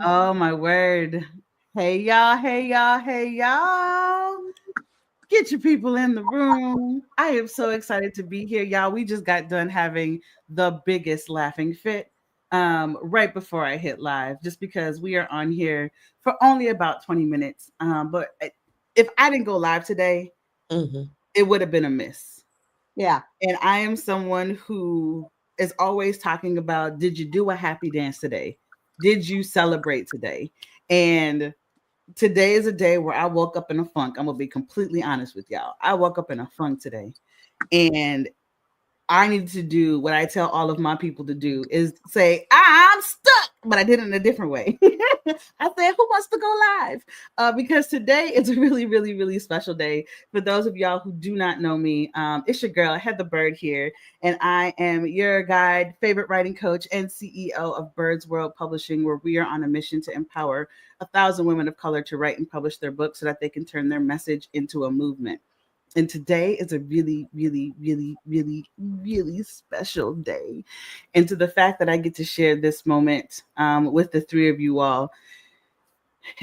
Oh my word. Hey y'all, hey y'all, hey y'all. Get your people in the room. I am so excited to be here, y'all. We just got done having the biggest laughing fit right before I hit live, just because we are on here for only about 20 minutes. But if I didn't go live today, it would have been a miss. Yeah. And I am someone who is always talking about, did you do a happy dance today? Did you celebrate today? And today is a day where I woke up in a funk. I'm gonna be completely honest with y'all. I woke up in a funk today, and I need to do what I tell all of my people to do is say, I'm stuck, but I did it in a different way. I said, who wants to go live? Because today is a really, really, really special day. For those of y'all who do not know me, it's your girl, Heather Bird here, and I am your guide, favorite writing coach, and CEO of Bird's World Publishing, where we are on a mission to empower 1,000 women of color to write and publish their books so that they can turn their message into a movement. And today is a really, really, really, really, really special day. And to the fact that I get to share this moment with the three of you all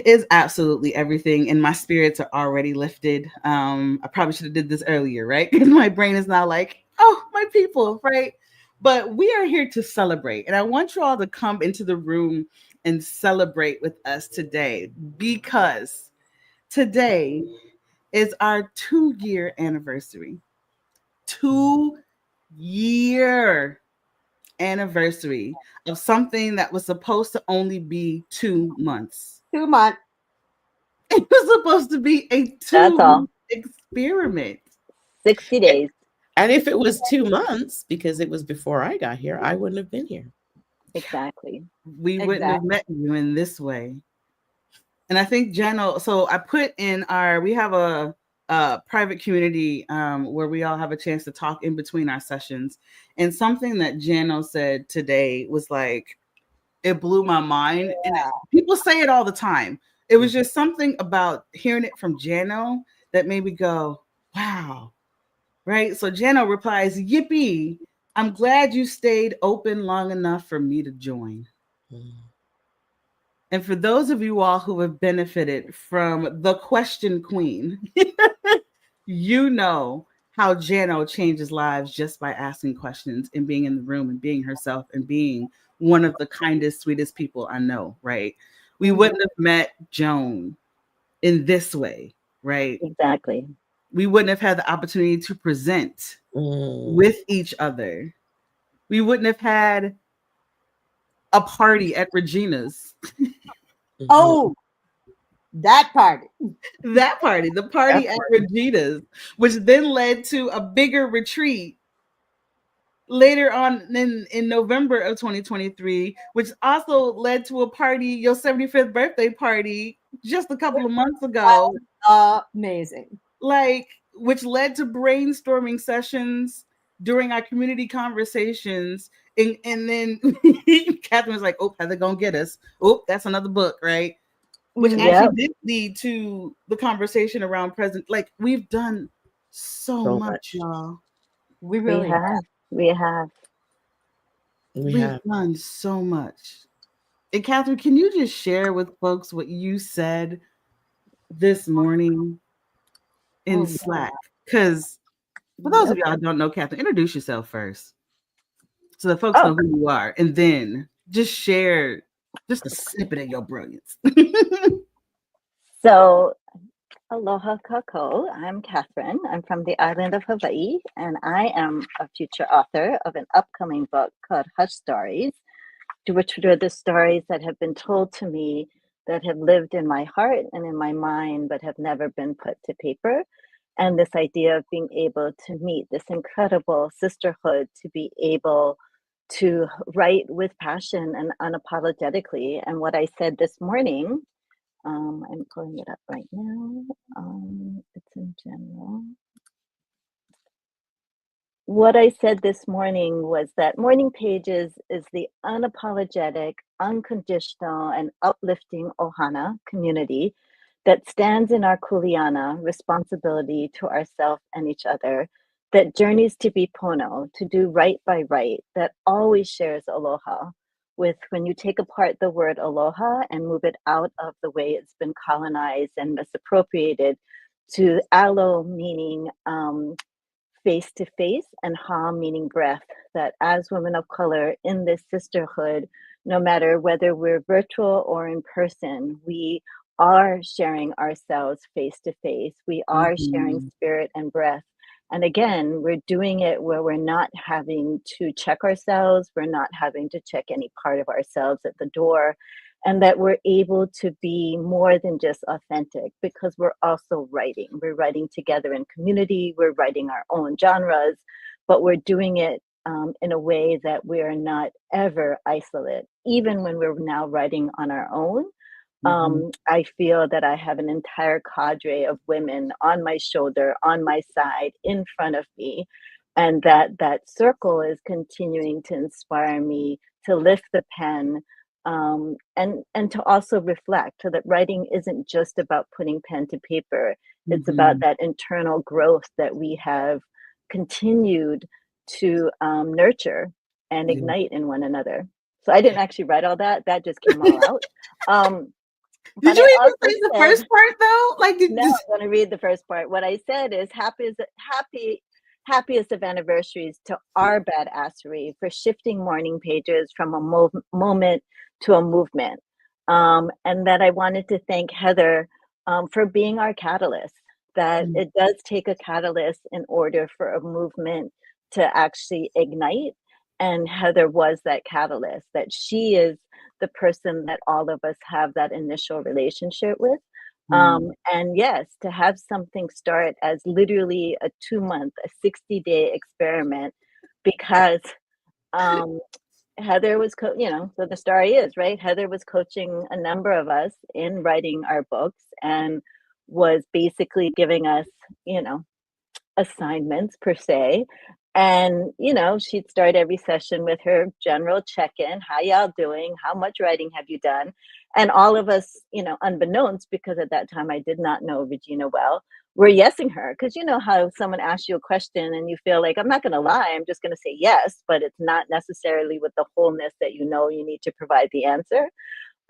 is absolutely everything. And my spirits are already lifted. I probably should have did this earlier, right? Because my brain is now like, oh, my people, right? But we are here to celebrate. And I want you all to come into the room and celebrate with us today, because today is our 2-year anniversary. 2-year anniversary of something that was supposed to only be 2 months. 2 months. It was supposed to be a That's 2 all. experiment. 60 days. And if it was 2 months, because it was before I got here, I wouldn't have been here. Exactly. We wouldn't have met you in this way. And I think Jano, so I put in we have a private community where we all have a chance to talk in between our sessions. And something that Jano said today was like, it blew my mind. And people say it all the time. It was just something about hearing it from Jano that made me go, wow. Right? So Jano replies, yippee, I'm glad you stayed open long enough for me to join. And for those of you all who have benefited from the question queen, you know how Jano changes lives just by asking questions and being in the room and being herself and being one of the kindest, sweetest people I know, right? We wouldn't have met Joan in this way, right? Exactly. We wouldn't have had the opportunity to present with each other. We wouldn't have had a party at Regina's. Oh, that party. That party, the party at Regina's, which then led to a bigger retreat later on in November of 2023, which also led to a party, your 75th birthday party, just a couple of months ago. Amazing. Like, which led to brainstorming sessions during our community conversations. And then Catherine was like, oh, Heather gonna get us. Oh, that's another book, right? Which actually did lead to the conversation around present. Like, we've done so much, y'all. We really have. We have. We've done so much. And Catherine, can you just share with folks what you said this morning in Slack? Because for those of y'all who don't know, Catherine, introduce yourself first so that folks know who you are, and then just share just a snippet of your brilliance. So, aloha kako. I'm Catherine. I'm from the island of Hawaii, and I am a future author of an upcoming book called Hush Stories, which are the stories that have been told to me that have lived in my heart and in my mind, but have never been put to paper. And this idea of being able to meet this incredible sisterhood, to be able to write with passion and unapologetically. And what I said this morning, I'm pulling it up right now. It's in general. What I said this morning was that Morning Pages is the unapologetic, unconditional, and uplifting Ohana community that stands in our kuleana responsibility to ourselves and each other, that journeys to be pono, to do right by right, that always shares aloha, with when you take apart the word aloha and move it out of the way it's been colonized and misappropriated to alo meaning face to face and ha meaning breath, that as women of color in this sisterhood, no matter whether we're virtual or in person, we are sharing ourselves face to face. We are sharing spirit and breath. And again, we're doing it where we're not having to check ourselves, we're not having to check any part of ourselves at the door, and that we're able to be more than just authentic because we're also writing. We're writing together in community, we're writing our own genres, but we're doing it in a way that we are not ever isolate. Even when we're now writing on our own, I feel that I have an entire cadre of women on my shoulder, on my side, in front of me, and that circle is continuing to inspire me to lift the pen, and to also reflect, so that writing isn't just about putting pen to paper. It's about that internal growth that we have continued to nurture and ignite in one another. So I didn't actually write all that. That just came all out. Did But you I even also say the said, first part though? Like, no, I'm going to read the first part. What I said is happiest of anniversaries to our badassery for shifting morning pages from a moment to a movement. And that I wanted to thank Heather for being our catalyst, that it does take a catalyst in order for a movement to actually ignite. And Heather was that catalyst, that she is the person that all of us have that initial relationship with. And yes, to have something start as literally a 2-month, a 60-day experiment, because Heather was, so the story is, right? Heather was coaching a number of us in writing our books and was basically giving us, assignments per se. And, she'd start every session with her general check-in. How y'all doing? How much writing have you done? And all of us, unbeknownst, because at that time I did not know Regina well, were yesing her. Because you know how someone asks you a question and you feel like, I'm not going to lie, I'm just going to say yes, but it's not necessarily with the wholeness that you need to provide the answer.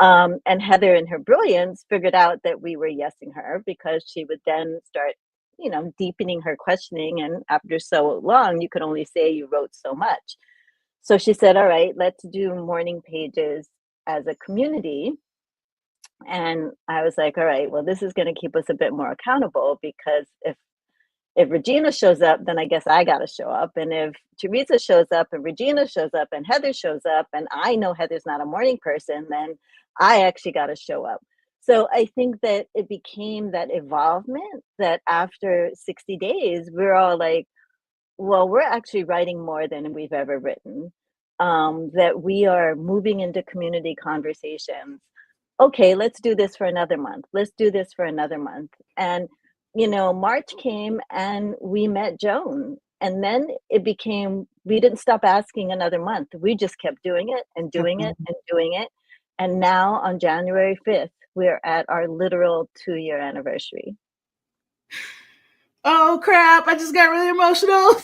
And Heather, in her brilliance, figured out that we were yesing her, because she would then start deepening her questioning. And after so long, you could only say you wrote so much. So she said, all right, let's do morning pages as a community. And I was like, all right, well, this is going to keep us a bit more accountable, because if Regina shows up, then I guess I got to show up. And if Teresa shows up and Regina shows up and Heather shows up, and I know Heather's not a morning person, then I actually got to show up. So I think that it became that evolvement that after 60 days, we're all like, well, we're actually writing more than we've ever written, that we are moving into community conversations. Okay, let's do this for another month. Let's do this for another month. And, March came and we met Joan. And then it became, we didn't stop asking another month. We just kept doing it and doing it and doing it. And now on January 5th, we're at our literal 2-year anniversary. Oh crap, I just got really emotional.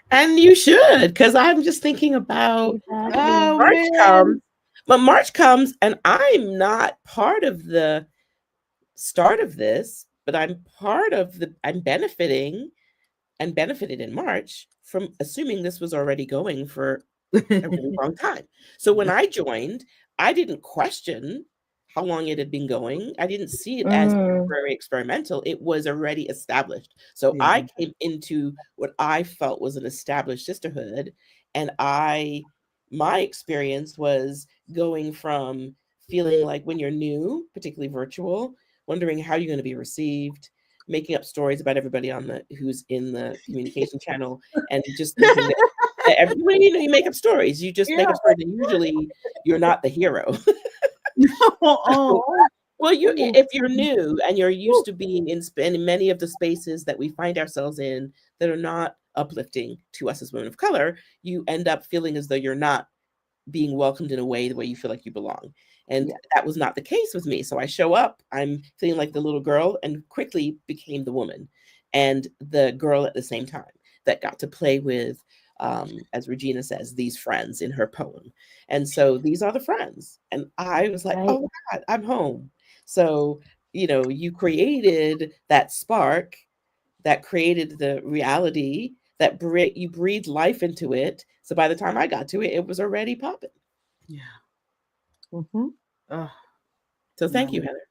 And you should, because I'm just thinking about March comes and I'm not part of the start of this, but I'm benefited in March from assuming this was already going for a really long time. So when I joined, I didn't question how long it had been going. I didn't see it as temporary experimental. It was already established. So I came into what I felt was an established sisterhood. And my experience was going from feeling like, when you're new, particularly virtual, wondering how you're going to be received, making up stories about everybody who's in the communication channel, and just thinking that everybody, you make up stories. You just make up stories, and usually you're not the hero. Well, if you're new and you're used to being in many of the spaces that we find ourselves in that are not uplifting to us as women of color, you end up feeling as though you're not being welcomed in a way the way you feel like you belong. And that was not the case with me. So I show up, I'm feeling like the little girl, and quickly became the woman and the girl at the same time, that got to play with as Regina says, these friends in her poem. And so these are the friends. And I was like, Right. oh my God, I'm home. So, you created that spark that created the reality that you breathed life into it. So by the time I got to it, it was already popping. Yeah. Mm-hmm. Oh, So thank you, my, Heather.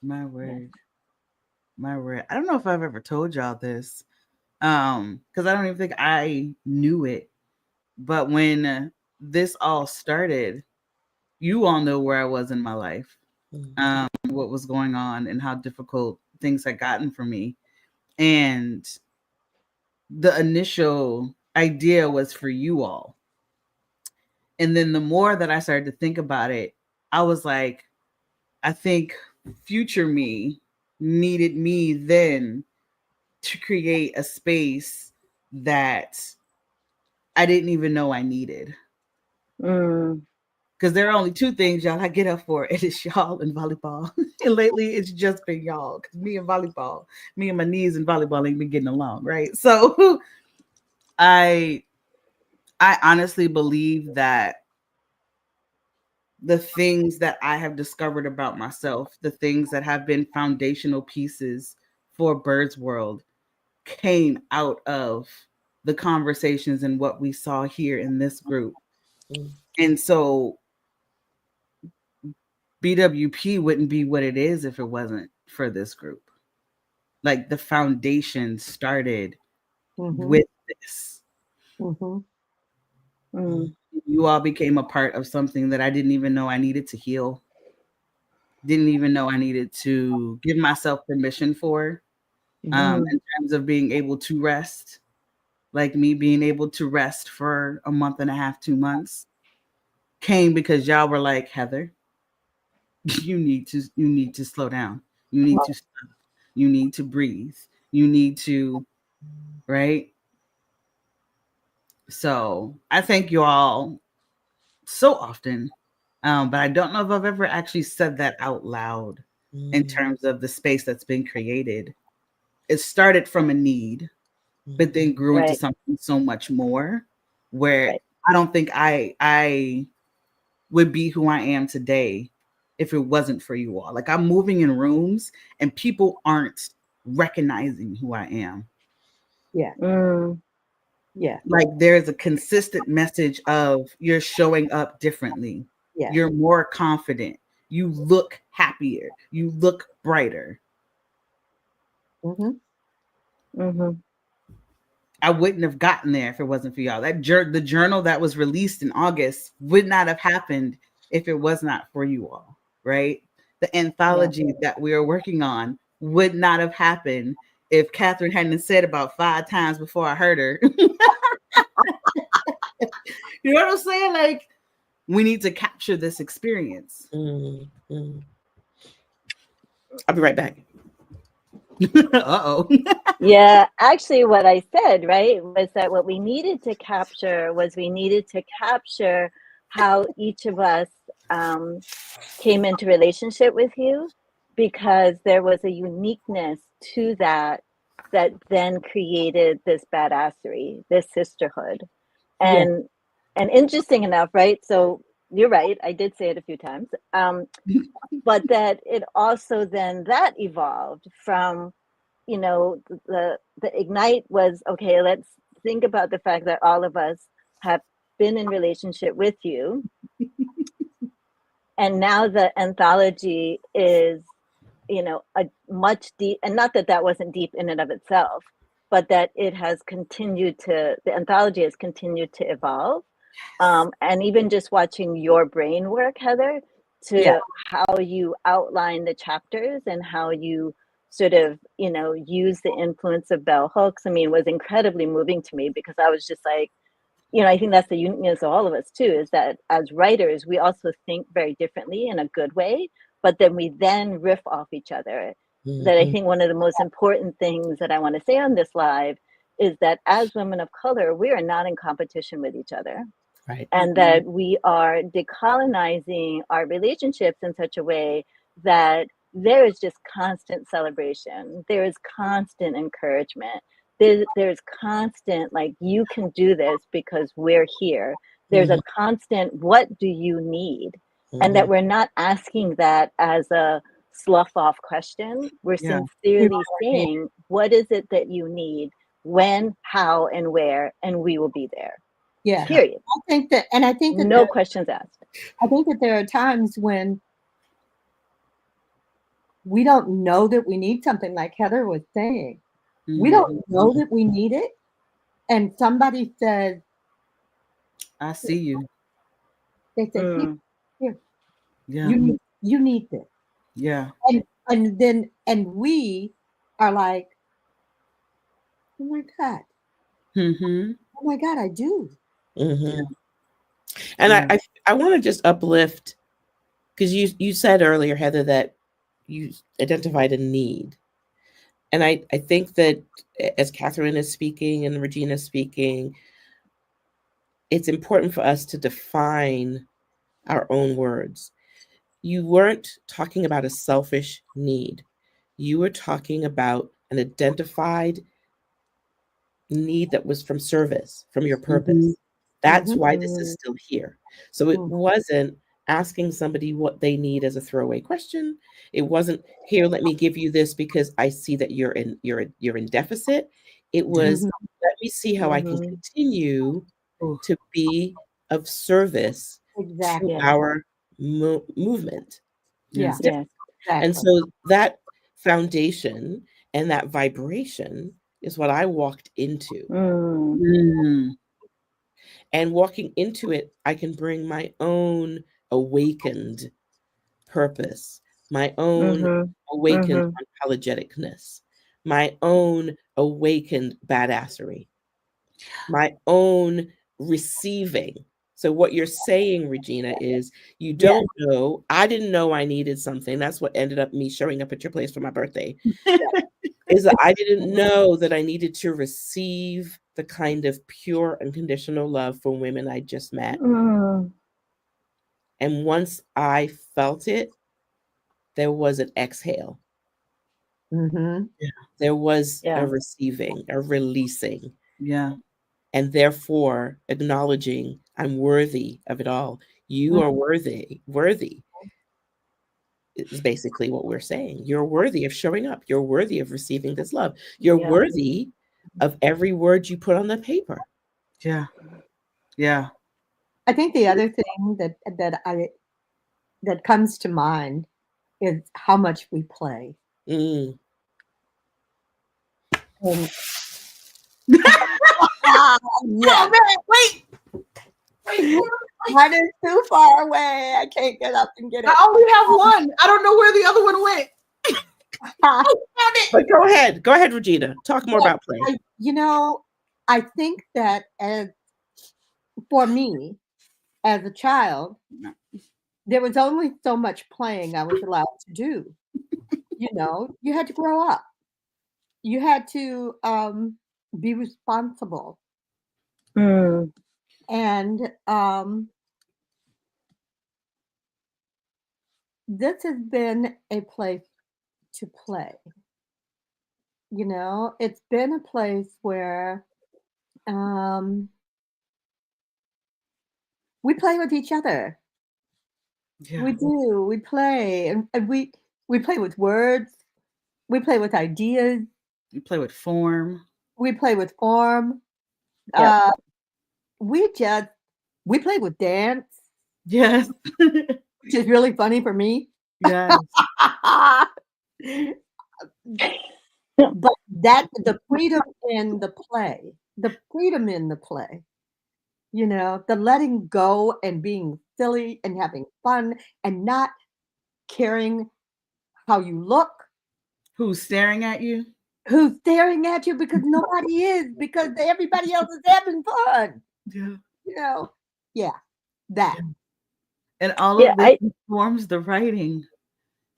my word. My word. I don't know if I've ever told y'all this. Because I don't even think I knew it. But when this all started, you all know where I was in my life, what was going on, and how difficult things had gotten for me. And the initial idea was for you all. And then the more that I started to think about it, I was like, I think future me needed me then to create a space that I didn't even know I needed. Because there are only two things, y'all, I get up for. It is y'all and volleyball. And lately it's just been y'all. Because me and volleyball, me and my knees and volleyball ain't been getting along, right? So I honestly believe that the things that I have discovered about myself, the things that have been foundational pieces for Bird's World, came out of the conversations and what we saw here in this group. And so BWP wouldn't be what it is if it wasn't for this group. Like the foundation started with this. You all became a part of something that I didn't even know I needed to heal. Didn't even know I needed to give myself permission for, in terms of being able to rest. Like me being able to rest for a month and a half, 2 months, came because y'all were like, Heather, you need to slow down. You need to stop. You need to breathe. You need to, right? So I thank you all so often. But I don't know if I've ever actually said that out loud in terms of the space that's been created. It started from a need, but then grew into something so much more, where I don't think I would be who I am today if it wasn't for you all. Like I'm moving in rooms and people aren't recognizing who I am. Yeah. Yeah. Like there's a consistent message of you're showing up differently. Yeah. You're more confident. You look happier. You look brighter. I wouldn't have gotten there if it wasn't for y'all. The journal that was released in August would not have happened if it was not for you all, right? The anthology that we are working on would not have happened if Catherine hadn't said about 5 times before I heard her. You know what I'm saying? Like, we need to capture this experience. I'll be right back. Uh-oh. Yeah, actually what I said, right, was that what we needed to capture was we needed to capture how each of us came into relationship with you, because there was a uniqueness to that then created this badassery, this sisterhood. And interesting enough, right? So you're right, I did say it a few times. But that it also then that evolved from, the ignite was, okay, let's think about the fact that all of us have been in relationship with you. And now the anthology is, a much deep, and not that that wasn't deep in and of itself, but that it has continued to, the anthology has continued to evolve. And even just watching your brain work, Heather, to how you outline the chapters and how you sort of, use the influence of bell hooks, I mean, was incredibly moving to me, because I was just like, I think that's the uniqueness of all of us too, is that as writers, we also think very differently in a good way, but then we then riff off each other. That I think one of the most important things that I want to say on this live is that as women of color, we are not in competition with each other. Right. And that we are decolonizing our relationships in such a way that there is just constant celebration. There is constant encouragement. there's constant, like, you can do this because we're here. There's a constant, what do you need? And that we're not asking that as a slough off question. We're sincerely saying, what is it that you need, when, how, and where, and we will be there. Yeah. Period. I think that no questions asked. I think that there are times when we don't know that we need something, like Heather was saying. We don't know that we need it. And somebody says, I see you. they say, here, Yeah. you need this. Yeah. And we are like, oh my God. Oh my God, I do. And I want to just uplift, because you said earlier, Heather, that you identified a need. And I think that as Catherine is speaking and Regina is speaking, it's important for us to define our own words. You weren't talking about a selfish need. You were talking about an identified need that was from service, from your purpose. That's why this is still here. So it wasn't asking somebody what they need as a throwaway question. It wasn't, here, let me give you this because I see that you're in deficit. It was, let me see how I can continue to be of service to our movement. Yeah. And so that foundation and that vibration is what I walked into. And walking into it, I can bring my own awakened purpose, my own awakened unapologeticness, my own awakened badassery, my own receiving. So what you're saying, Regina, is you don't know. I didn't know I needed something. That's what ended up me showing up at your place for my birthday. Is that I didn't know that I needed to receive the kind of pure unconditional love from women I just met. And once I felt it, there was an exhale. There was a receiving, a releasing. And therefore acknowledging I'm worthy of it all. You are worthy is basically what we're saying. You're worthy of showing up. You're worthy of receiving this love. You're worthy of every word you put on the paper. Yeah. I think the other thing that comes to mind is how much we play. Oh, man, wait. Mine is too far away. I can't get up and get it. I only have one. I don't know where the other one went. But go ahead, Regina. Talk more about play. I think that for me, as a child, there was only so much playing I was allowed to do. You had to grow up. You had to be responsible. And this has been a place to play. It's been a place where we play with each other. We do. We play, and we play with words. We play with ideas. We play with form. We play with form. We play with dance. Yes. Which is really funny for me. Yes. But the freedom in the play, the letting go and being silly and having fun and not caring how you look. Who's staring at you? Who's staring at you, because nobody is, because everybody else is having fun. That. And all of this informs the writing.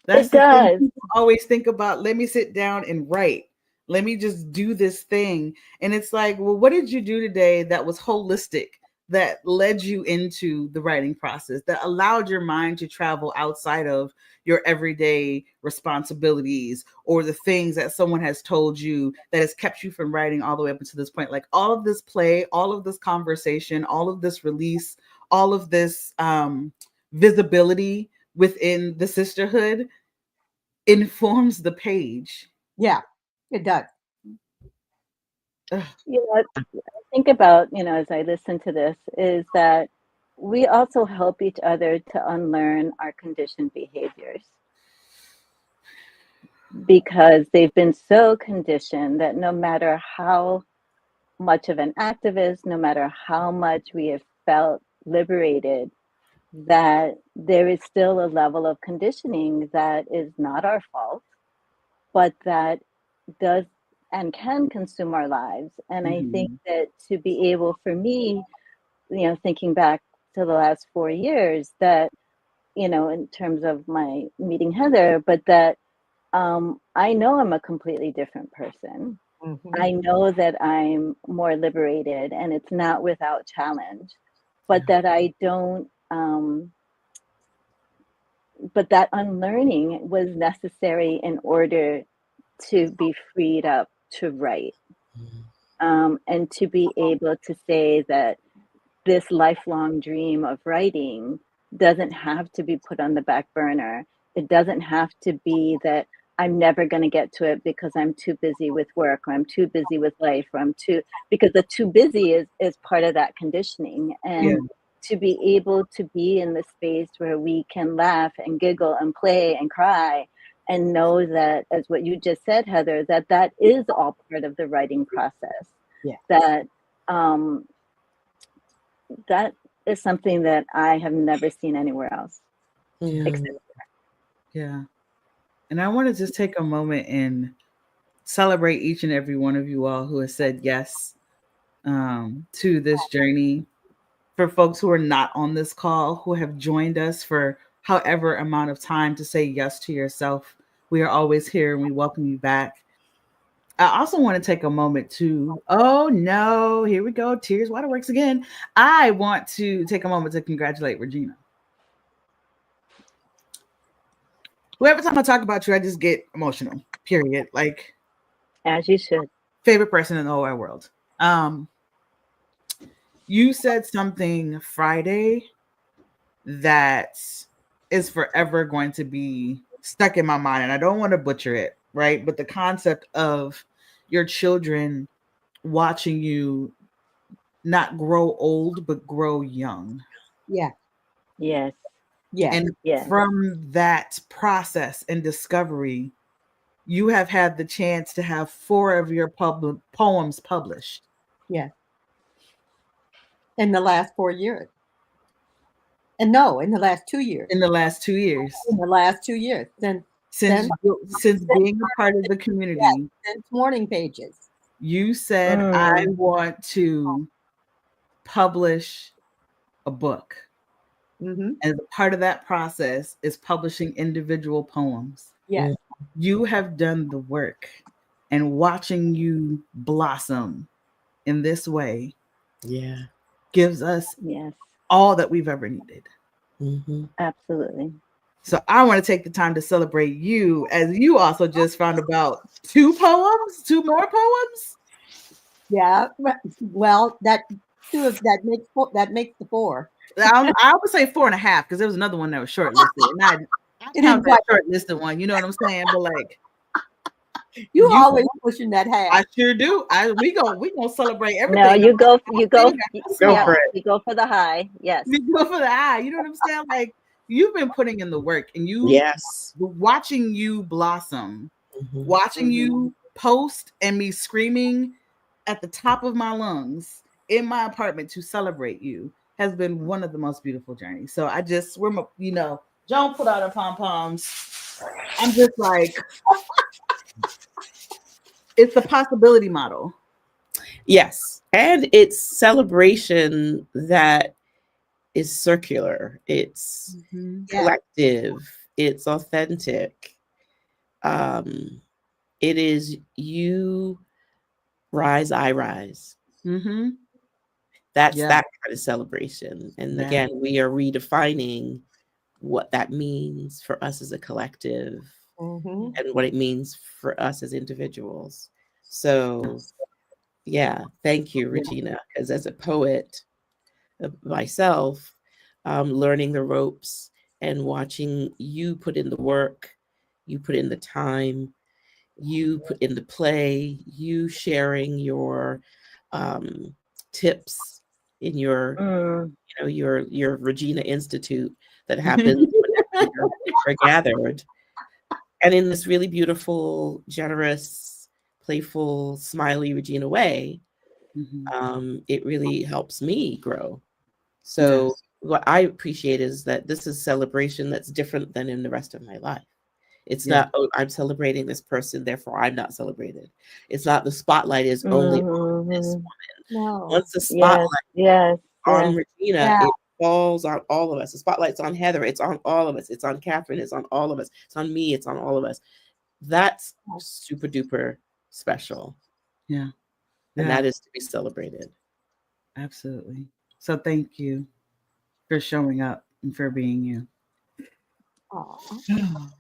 That's the thing. People always think about, let me sit down and write. Let me just do this thing. And it's like, well, what did you do today that was holistic, that led you into the writing process, that allowed your mind to travel outside of your everyday responsibilities or the things that someone has told you that has kept you from writing all the way up until this point? Like all of this play, all of this conversation, all of this release, all of this visibility within the sisterhood informs the page. Yeah, it does. What I think about, as I listen to this, is that we also help each other to unlearn our conditioned behaviors, because they've been so conditioned that no matter how much of an activist, no matter how much we have felt liberated, that there is still a level of conditioning that is not our fault, but that does and can consume our lives. And I think that to be able, for me, thinking back to the last 4 years, that, in terms of my meeting Heather, but that I know I'm a completely different person. I know that I'm more liberated, and it's not without challenge, but that I don't, but that unlearning was necessary in order to be freed up to write, and to be able to say that this lifelong dream of writing doesn't have to be put on the back burner. It doesn't have to be that I'm never going to get to it because I'm too busy with work, or I'm too busy with life, or because the too busy is part of that conditioning. And to be able to be in the space where we can laugh and giggle and play and cry, and know that, as what you just said, Heather, that is all part of the writing process. Yeah. That is something that I have never seen anywhere else. Yeah. And I want to just take a moment and celebrate each and every one of you all who has said yes to this journey. For folks who are not on this call, who have joined us for however amount of time to say yes to yourself, we are always here and we welcome you back. I also want to take a moment to, oh no, here we go, Tears Waterworks again. I want to take a moment to congratulate Regina. Every time I talk about you, I just get emotional, period. Like, as you should. Favorite person in the whole wide world. You said something Friday that is forever going to be stuck in my mind, and I don't want to butcher it, right? But the concept of your children watching you not grow old, but grow young. Yeah. Yes. Yeah. And yes. from that process and discovery, you have had the chance to have 4 of your poems published. Yeah. In the last 4 years. And no, in the last 2 years. In the last 2 years. In the last 2 years. Since being a part of the community. Yeah, since Morning Pages. You said, I want to publish a book. And part of that process is publishing individual poems. Yes. You have done the work, and watching you blossom in this way gives us all that we've ever needed. Absolutely. So I want to take the time to celebrate you, as you also just found about 2 more poems. Yeah. Well, that makes the 4. I would say 4.5, because there was another one that was shortlisted. And I found that shortlisted one. You know what I'm saying? But like, you always pushing that half. I sure do. We gonna celebrate everything. No, you go for it. You go for the high. Yes. You go for the high. You know what I'm saying? Like, you've been putting in the work, and watching you blossom, watching you post, and me screaming at the top of my lungs in my apartment to celebrate you has been one of the most beautiful journeys. So Joan put out her pom-poms. I'm just like, it's the possibility model. Yes. And it's celebration that is circular. It's collective. It's authentic. It is you rise, I rise. That's Yeah. that kind of celebration. And Yeah. again, we are redefining what that means for us as a collective Mm-hmm. and what it means for us as individuals. So, yeah, thank you, Regina, because as a poet myself, learning the ropes and watching you put in the work, you put in the time, you put in the play, you sharing your um, tips in your, Mm. your Regina Institute that happens whenever we're gathered, and in this really beautiful, generous, playful, smiley Regina way, it really helps me grow. So Yes. what I appreciate is that this is celebration that's different than in the rest of my life. It's Yeah. not, oh, I'm celebrating this person, therefore I'm not celebrated. It's not the spotlight is only on this Mhm. woman. No. Once the Yes, spotlight yes, on yes. Regina, Yeah. it falls on all of us. The spotlight's on Heather, it's on all of us. It's on Catherine, it's on all of us. It's on me, it's on all of us. That's super duper special. Yeah. And Yeah. that is to be celebrated. Absolutely. So thank you for showing up and for being you. Aw.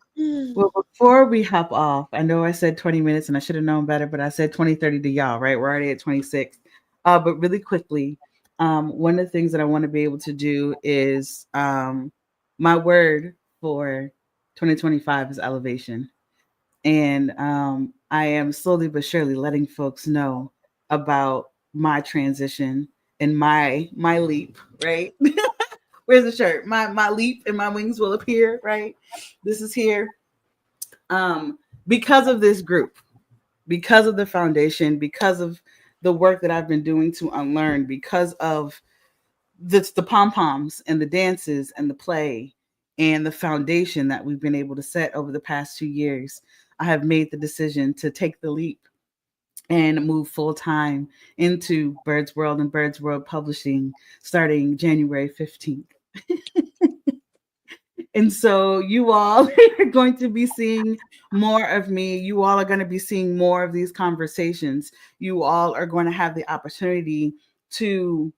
Well, before we hop off, I know I said 20 minutes and I should have known better, but I said 20:30 to y'all, right? We're already at 26. But really quickly, one of the things that I want to be able to do is my word for 2025 is elevation. And I am slowly but surely letting folks know about my transition and my leap, right? Where's the shirt? My leap and my wings will appear, right? This is here. Because of this group, because of the foundation, because of the work that I've been doing to unlearn, because of the pom poms and the dances and the play and the foundation that we've been able to set over the past 2 years, I have made the decision to take the leap and move full time into Bird's World and Bird's World Publishing starting January 15th. And so you all are going to be seeing more of me. You all are going to be seeing more of these conversations. You all are going to have the opportunity to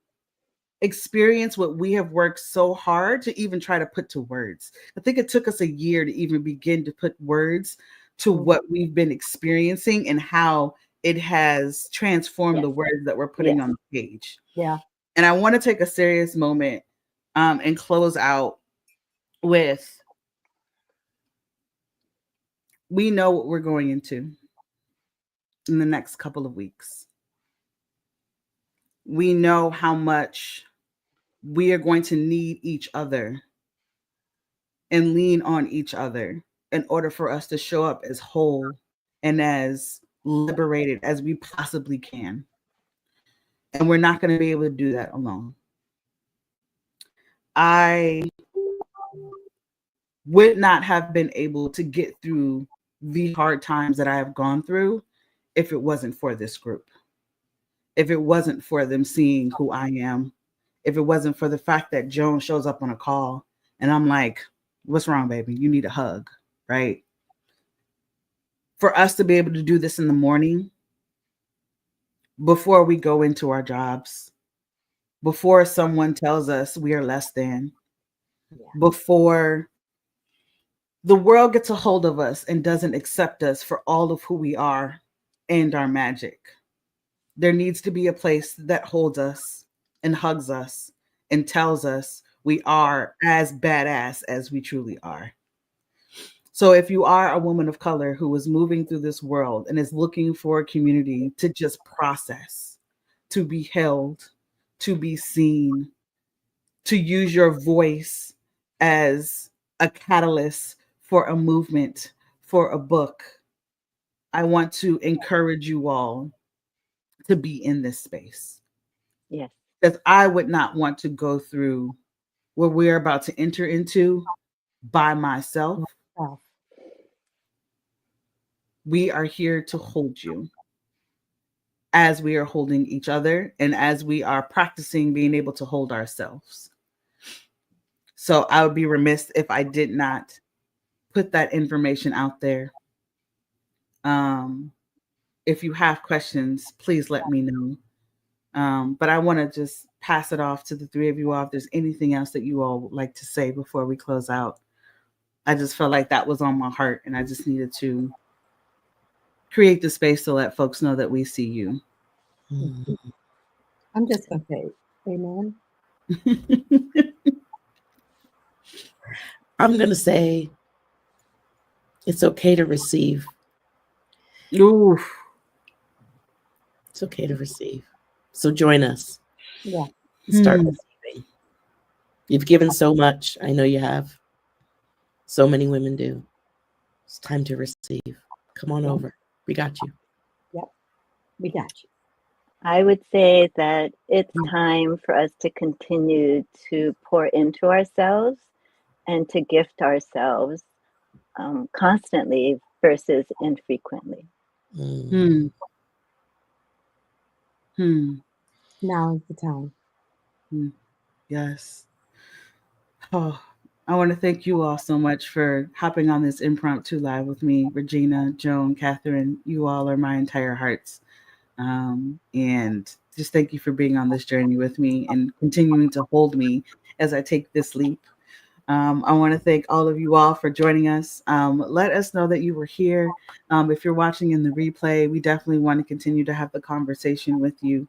experience what we have worked so hard to even try to put to words. I think it took us a year to even begin to put words to what we've been experiencing and how it has transformed Yes, the words that we're putting yes. on the page. Yeah. And I want to take a serious moment and close out with, we know what we're going into in the next couple of weeks. We know how much we are going to need each other and lean on each other in order for us to show up as whole and as liberated as we possibly can. And we're not going to be able to do that alone. I would not have been able to get through the hard times that I have gone through if it wasn't for this group, if it wasn't for them seeing who I am, if it wasn't for the fact that Joan shows up on a call and I'm like, what's wrong, baby? You need a hug, right? For us to be able to do this in the morning before we go into our jobs, before someone tells us we are less than, before the world gets a hold of us and doesn't accept us for all of who we are and our magic. There needs to be a place that holds us and hugs us and tells us we are as badass as we truly are. So if you are a woman of color who is moving through this world and is looking for a community to just process, to be held, to be seen, to use your voice as a catalyst for a movement, for a book, I want to encourage you all to be in this space. Yes. Because I would not want to go through what we're about to enter into by myself. Oh. We are here to hold you as we are holding each other and as we are practicing being able to hold ourselves. So I would be remiss if I did not put that information out there. If you have questions, please let me know. But I want to just pass it off to the three of you all if there's anything else that you all would like to say before we close out. I just felt like that was on my heart, and I just needed to create the space to let folks know that we see you. I'm just going to say amen. I'm going to say it's okay to receive. Oof. It's okay to receive. So join us. Yeah. Start receiving. You've given so much. I know you have. So many women do. It's time to receive. Come on over. We got you. Yep. We got you. I would say that it's time for us to continue to pour into ourselves and to gift ourselves constantly versus infrequently. Hmm. Now is the time. Yes. Oh, I want to thank you all so much for hopping on this impromptu live with me. Regina, Joan, Catherine, you all are my entire hearts. And just thank you for being on this journey with me and continuing to hold me as I take this leap. I want to thank all of you all for joining us. Let us know that you were here. If you're watching in the replay, we definitely want to continue to have the conversation with you.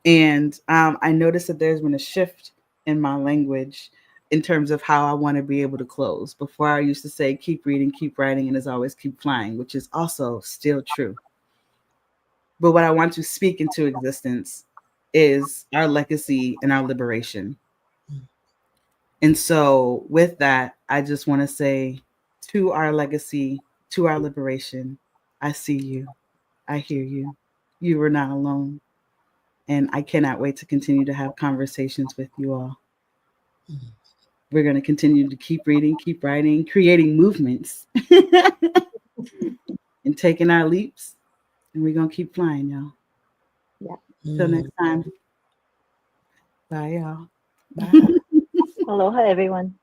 And I noticed that there's been a shift in my language in terms of how I want to be able to close. Before I used to say, keep reading, keep writing, and as always, keep flying, which is also still true. But what I want to speak into existence is our legacy and our liberation. And so with that, I just want to say to our legacy, to our liberation, I see you. I hear you. You are not alone. And I cannot wait to continue to have conversations with you all. We're going to continue to keep reading, keep writing, creating movements, and taking our leaps. And we're going to keep flying, y'all. Yeah. Till next time. Bye, y'all. Bye. Aloha, everyone.